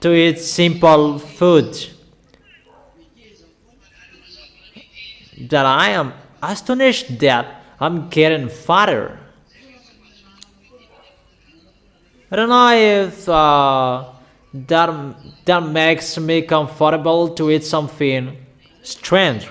to eat simple food, that I am astonished that I'm getting fatter. I don't know if that makes me comfortable to eat something strange.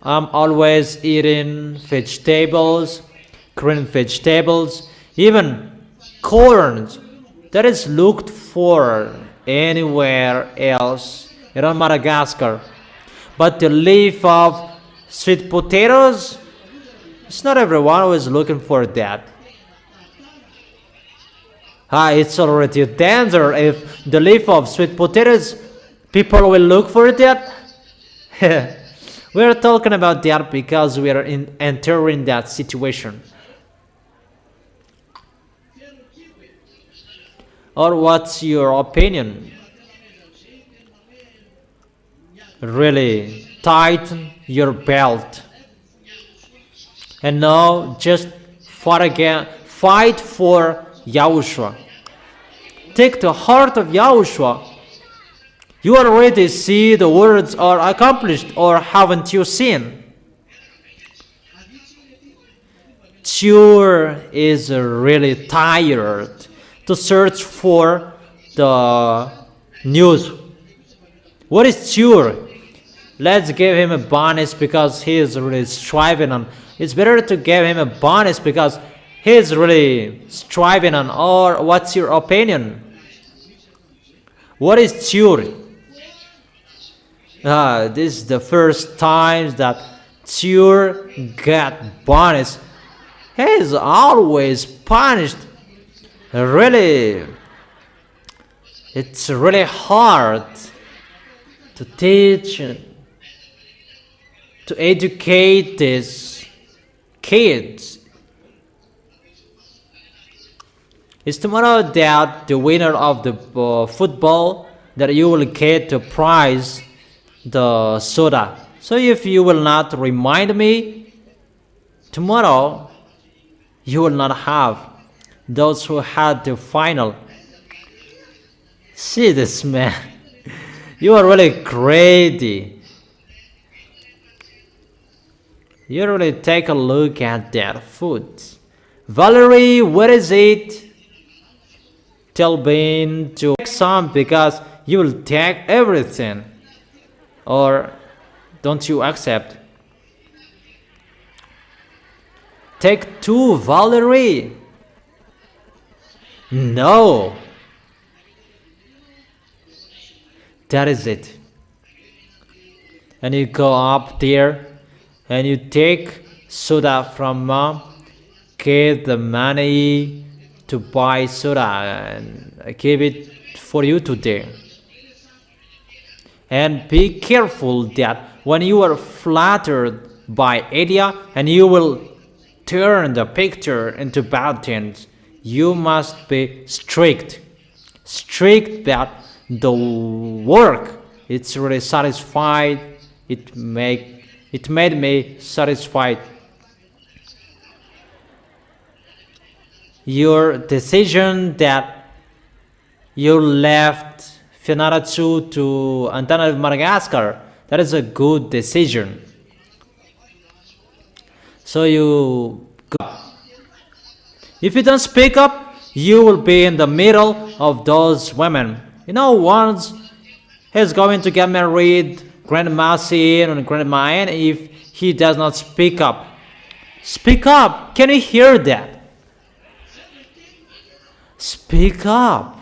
I'm always eating vegetables, green vegetables, even corn that is looked for anywhere else around Madagascar. But the leaf of sweet potatoes, it's not everyone who is looking for that. It's already a danger if the leaf of sweet potatoes, people will look for that. We're talking about that because we are entering that situation. Or what's your opinion? Really tighten your belt. And now just fight for YAHOSHUAH. Take the heart of YAHOSHUAH. You already see the words are accomplished, or haven't you seen? Ture is really tired to search for the news. What is Ture? Let's give him a bonus because he is really striving on. It's better to give him a bonus because he is really striving on. Or what's your opinion? What is Ture? This is the first time that Ture got bonus. He is always punished. Really, it's really hard to teach, to educate these kids. It's tomorrow that the winner of the football, that you will get the prize, the soda. So if you will not remind me, tomorrow you will not have those who had the final. See this man. You are really crazy. You really take a look at that food. Valerie, what is it? Tell Ben to take some because you will take everything. Or don't you accept? Take two, Valerie. No. That is it. And you go up there and you take soda from mom, get the money to buy soda, and I give it for you today. And be careful that when you are flattered by idea and you will turn the picture into bad things, you must be strict. Strict that the work, it's really satisfied. It made me satisfied. Your decision that you left Fianarantsoa to Antananarivo, Madagascar, that is a good decision. So you go. If you don't speak up, you will be in the middle of those women. You know, once he's going to get married, Grandma Sin and Grandma Ann, if he does not speak up. Speak up! Can you hear that? Speak up!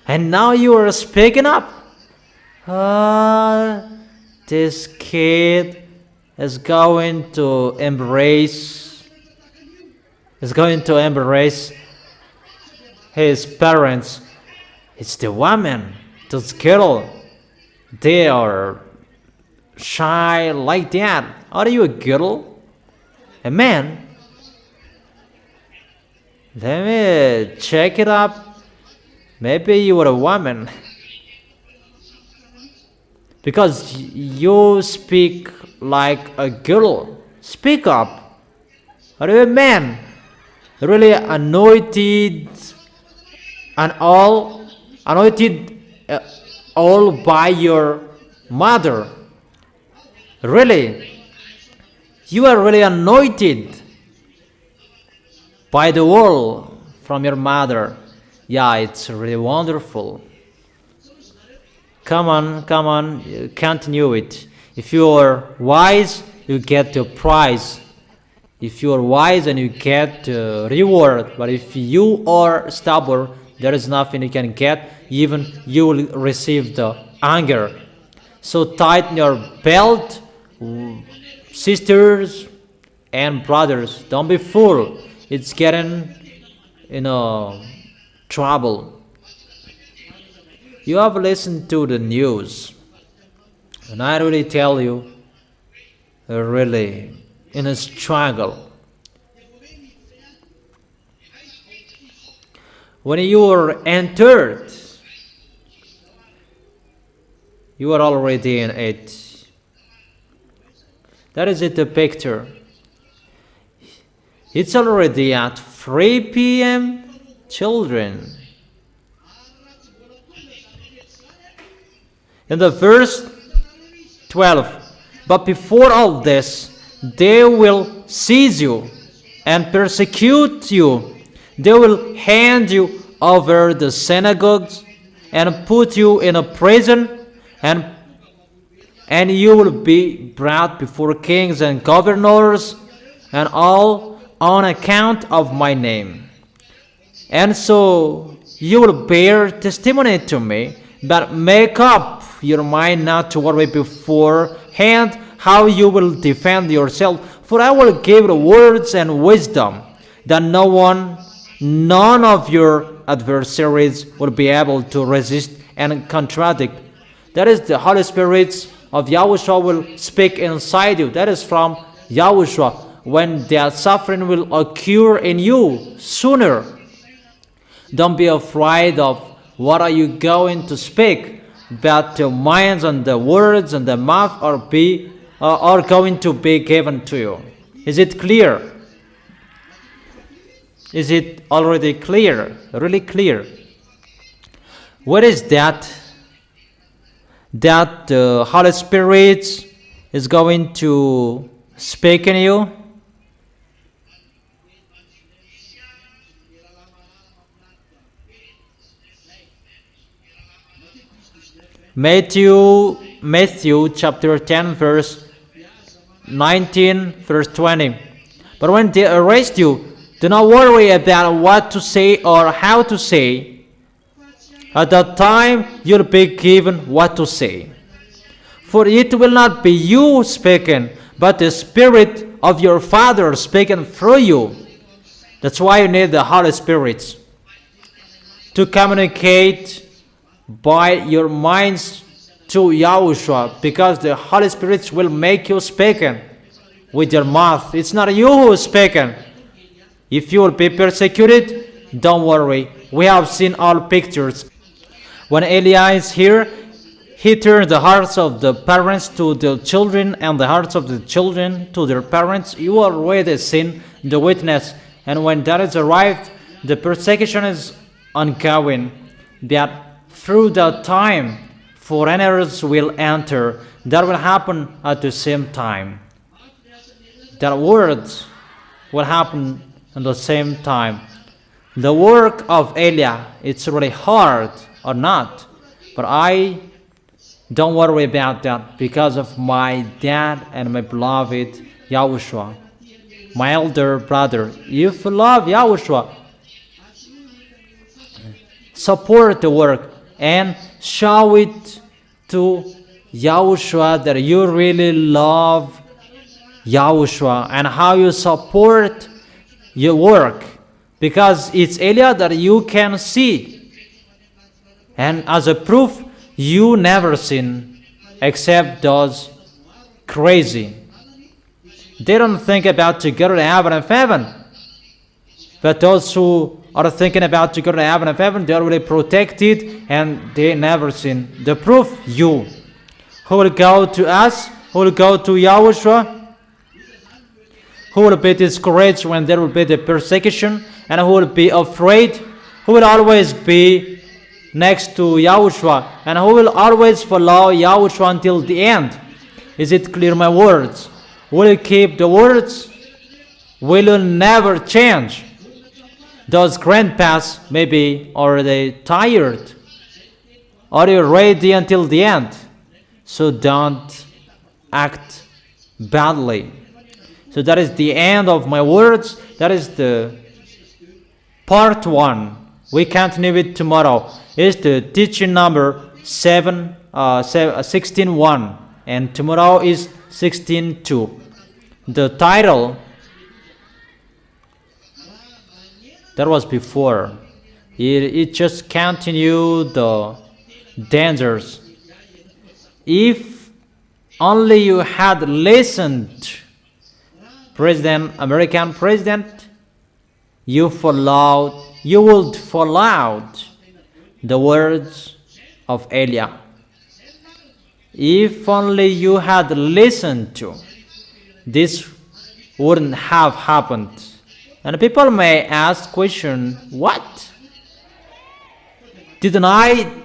And now you are speaking up. This kid is going to embrace his parents. It's the woman, this girl. They are shy like that. Are you a girl? A man? Let me check it up. Maybe you are a woman. Because you speak like a girl. Speak up. Are you a man? really anointed and all anointed all by your mother. Really, you are really anointed by the world from your mother. Yeah, it's really wonderful. Come on, continue it. If you are wise, you get the prize. If you are wise, and you get reward. But if you are stubborn, there is nothing you can get. Even you will receive the anger. So tighten your belt, sisters and brothers. Don't be fool. It's getting, trouble. You have listened to the news, and I really tell you, really in a struggle. When you were entered, you are already in it. That is it, the picture. It's already at 3 p.m., children. In the verse 12, but before all this, they will seize you and persecute you. They will hand you over the synagogues and put you in a prison, and you will be brought before kings and governors, and all on account of my name. And so you will bear testimony to me, but make up your mind not to worry beforehand how you will defend yourself. For I will give the words and wisdom that none of your adversaries will be able to resist and contradict. That is the Holy Spirit of YAHOSHUAH will speak inside you. That is from YAHOSHUAH. When their suffering will occur in you sooner, don't be afraid of what are you going to speak, but the minds and the words and the mouth are going to be given to you. Is it clear? Is it already clear? Really clear? What is that? That the Holy Spirit is going to speak in you? Matthew chapter 10 verse 19 verse 20. But when they arrest you, do not worry about what to say or how to say. At that time you'll be given what to say. For it will not be you speaking, but the Spirit of your Father speaking through you. That's why you need the Holy Spirit to communicate by your minds to YAHOSHUAH, because the Holy Spirit will make you speaking with your mouth. It's not you who is speaking. If you will be persecuted, don't worry. We have seen all pictures. When Eli is here, he turned the hearts of the parents to the children and the hearts of the children to their parents. You already seen the witness. And when that is arrived, the persecution is ongoing. That through that time, foreigners will enter. That will happen at the same time. That words will happen at the same time. The work of Eli, it's really hard or not, but I don't worry about that because of my dad and my beloved YAHOSHUAH, my elder brother. If you love YAHOSHUAH, support the work and show it to YAHOSHUAH that you really love YAHOSHUAH and how you support your work, because it's Elia that you can see, and as a proof, you never sin except those crazy. They don't think about to go to heaven, but those who are thinking about to go to heaven, they are really protected and they never sin. The proof, you. Who will go to us? Who will go to YAHOSHUAH? who will be discouraged when there will be the persecution, and who will be afraid, who will always be next to Yahushua, and who will always follow Yahushua until the end. Is it clear, my words? Will you keep the words? Will you never change? Those grandpas may be already tired. Are you ready until the end? So don't act badly. So that is the end of my words. That is the part 1. We continue it tomorrow. It's the teaching number 16.1, and tomorrow is 16.2. The title, that was before. It just continued the dangers. If only you had listened, American president, you would follow the words of Eliah. If only you had listened to, this wouldn't have happened. And people may ask question, what? Didn't I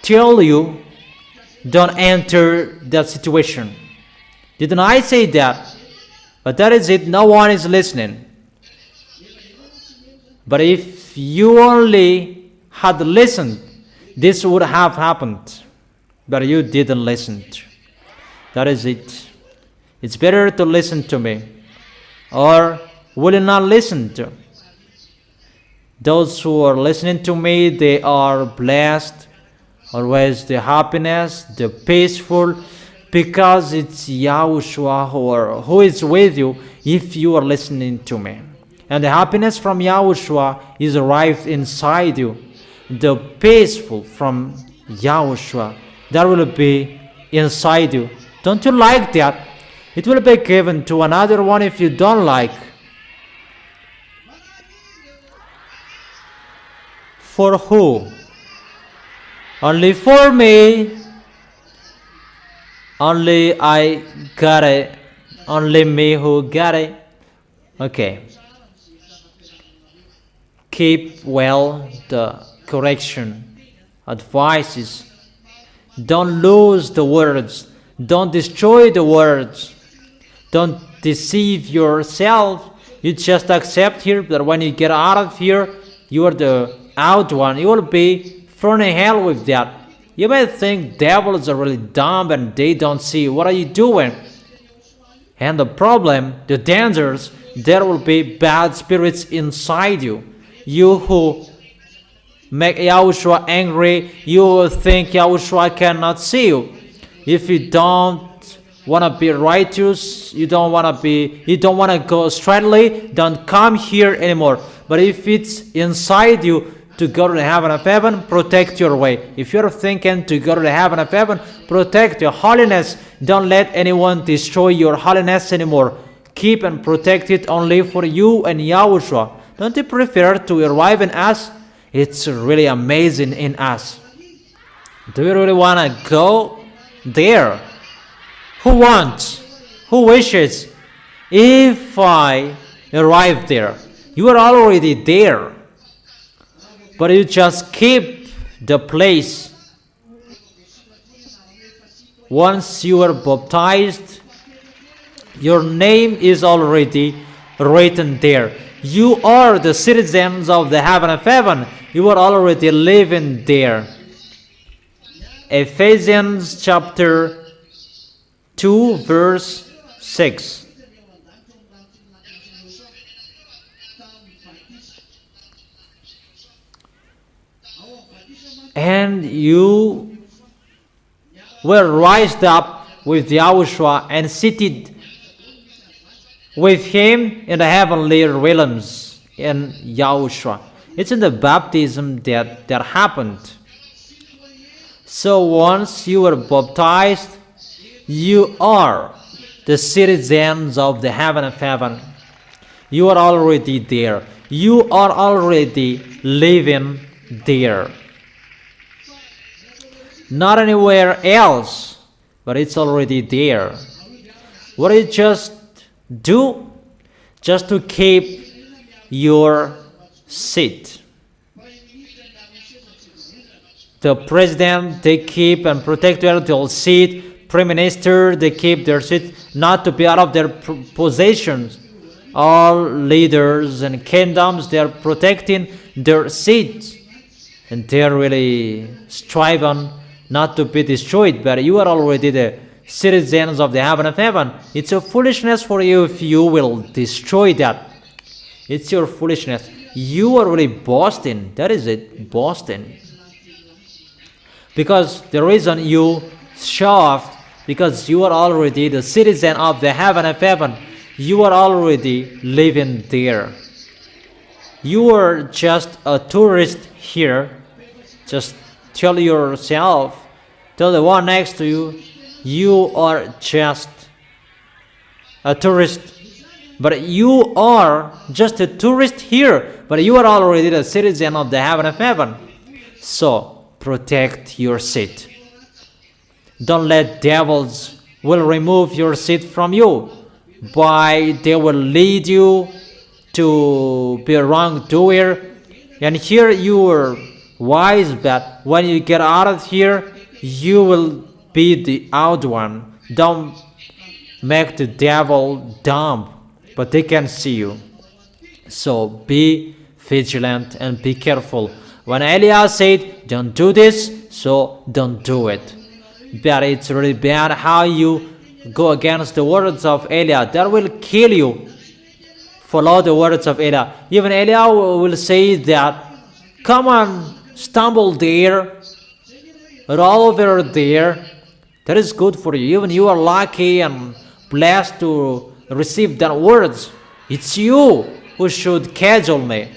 tell you don't enter that situation? Didn't I say that? But that is it, no one is listening. But if you only had listened, this would have happened. But you didn't listen. That is it. It's better to listen to me, or will you not listen to? Those who are listening to me, they are blessed, always the happiness, the peaceful, because it's Yahushua who is with you if you are listening to me. And the happiness from Yahushua is arrived inside you. The peaceful from Yahushua, that will be inside you. Don't you like that? It will be given to another one if you don't like. For who? Only for me. Only I got it. Only me who got it. Okay. Keep well the correction, advices. Don't lose the words. Don't destroy the words. Don't deceive yourself. You just accept here that when you get out of here, you are the out one. You will be thrown in hell with that. You may think devils are really dumb and they don't see. What are you doing? And the problem, the dangers, there will be bad spirits inside you. You who make Yahushua angry, you will think Yahushua cannot see you. If you don't want to be righteous, you don't want to go straightly, don't come here anymore. But if it's inside you to go to the heaven of heaven, protect your way. If you're thinking to go to the heaven of heaven, protect your holiness. Don't let anyone destroy your holiness anymore. Keep and protect it only for you and Yahushua. Don't you prefer to arrive in us? It's really amazing in us. Do you really want to go there? Who wants? Who wishes? If I arrive there, you are already there. But you just keep the place. Once you are baptized, your name is already written there. You are the citizens of the heaven of heaven. You are already living there. Ephesians chapter 2 verse 6. And you were raised up with Yahushua and seated with him in the heavenly realms in Yahushua. It's in the baptism that happened. So once you were baptized, you are the citizens of the heaven of heaven. You are already there. You are already living there. Not anywhere else, but it's already there. What do you just do? just to keep your seat. The president, they keep and protect their seat. Prime Minister, they keep their seat not to be out of their possessions. All leaders and kingdoms, they are protecting their seats. And they are really striving not to be destroyed. But you are already the citizens of the heaven of heaven. It's a foolishness for you if you will destroy that. It's your foolishness. You are really boasting. That is it, boasting. Because the reason you show off, because you are already the citizen of the heaven of heaven. You are already living there. You are just a tourist here. Just tell yourself, tell the one next to you, you are just a tourist. But you are just a tourist here. But you are already the citizen of the heaven of heaven. So, protect your seat. Don't let devils will remove your seat from you. They will lead you to be a wrongdoer. And here you are wise, but when you get out of here, you will be the out one. Don't make the devil dumb, but they can see you. So be vigilant and be careful. When Elias said, don't do this, so don't do it. But it's really bad how you go against the words of Elias. That will kill you. Follow the words of Elias. Even Elias will say that, come on, stumble there, roll over there. That is good for you. Even you are lucky and blessed to receive that words. It's you who should cajole me.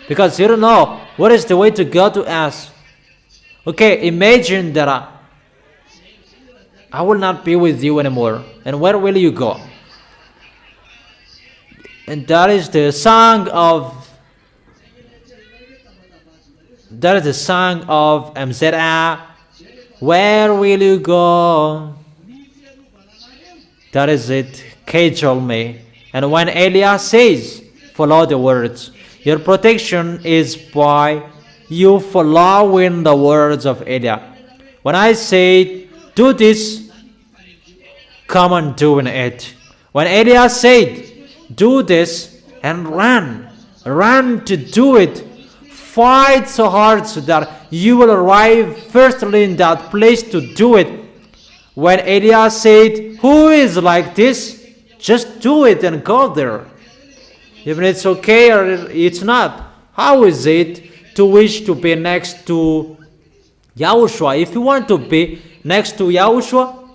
Because you don't know what is the way to go to us. Okay, imagine that I will not be with you anymore. And where will you go? And that is the song of MZA. Where will you go? That is it. Cajole me. And when Elias says, follow the words. Your protection is by you following the words of Elias. When I say, do this, come on doing it. When Elias said, do this and run to do it. Fight so hard so that you will arrive firstly in that place to do it. When Elias said, who is like this? Just do it and go there. Even it's okay or it's not. How is it to wish to be next to YAHOSHUAH? If you want to be next to YAHOSHUAH,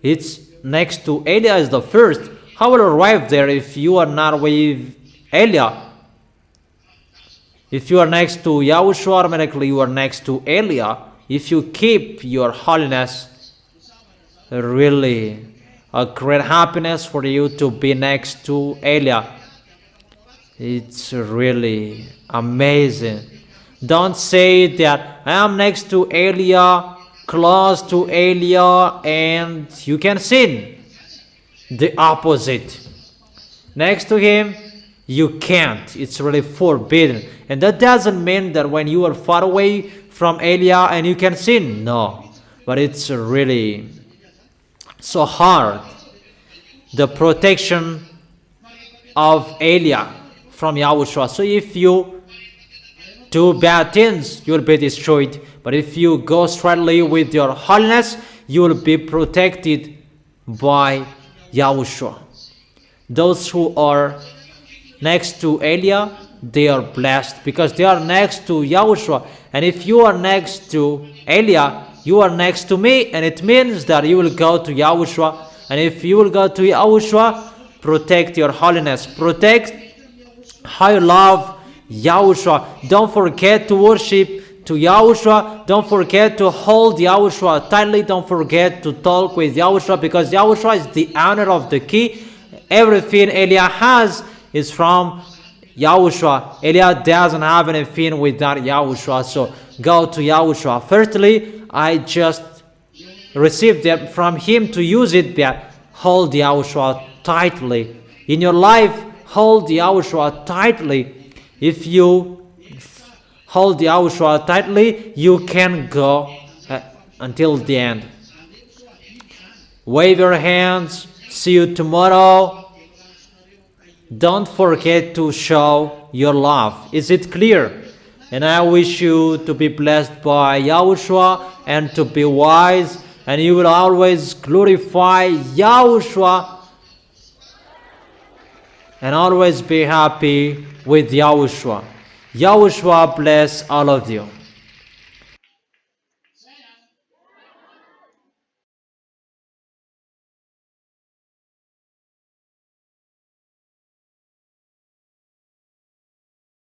it's next to Elias the first. How will you arrive there if you are not with Elias? If you are next to YAHOSHUAH, automatically you are next to Elias. If you keep your holiness, really a great happiness for you to be next to Elias. It's really amazing. Don't say that I am next to Elias, close to Elias, and you can sin. The opposite. Next to him, you can't. It's really forbidden. And that doesn't mean that when you are far away from Elias and you can sin. No. But it's really so hard. The protection of Elias from YAHOSHUAH. So if you do bad things, you will be destroyed. But if you go straightly with your holiness, you will be protected by YAHOSHUAH. Those who are next to Elias, they are blessed because they are next to YAHOSHUAH. And if you are next to Elias, you are next to me, and it means that you will go to YAHOSHUAH. And if you will go to YAHOSHUAH, protect your holiness. Protect how you love YAHOSHUAH. Don't forget to worship to YAHOSHUAH. Don't forget to hold YAHOSHUAH tightly. Don't forget to talk with YAHOSHUAH, because YAHOSHUAH is the owner of the key. Everything Elias has is from YAHOSHUAH. Elias doesn't have anything without YAHOSHUAH. So go to YAHOSHUAH. Firstly, I just received them from him to use it, but hold YAHOSHUAH tightly. In your life, hold YAHOSHUAH tightly. If you hold YAHOSHUAH tightly, you can go until the end. Wave your hands. See you tomorrow. Don't forget to show your love. Is it clear? And I wish you to be blessed by YAHOSHUAH and to be wise, and you will always glorify YAHOSHUAH and always be happy with YAHOSHUAH. YAHOSHUAH bless all of you.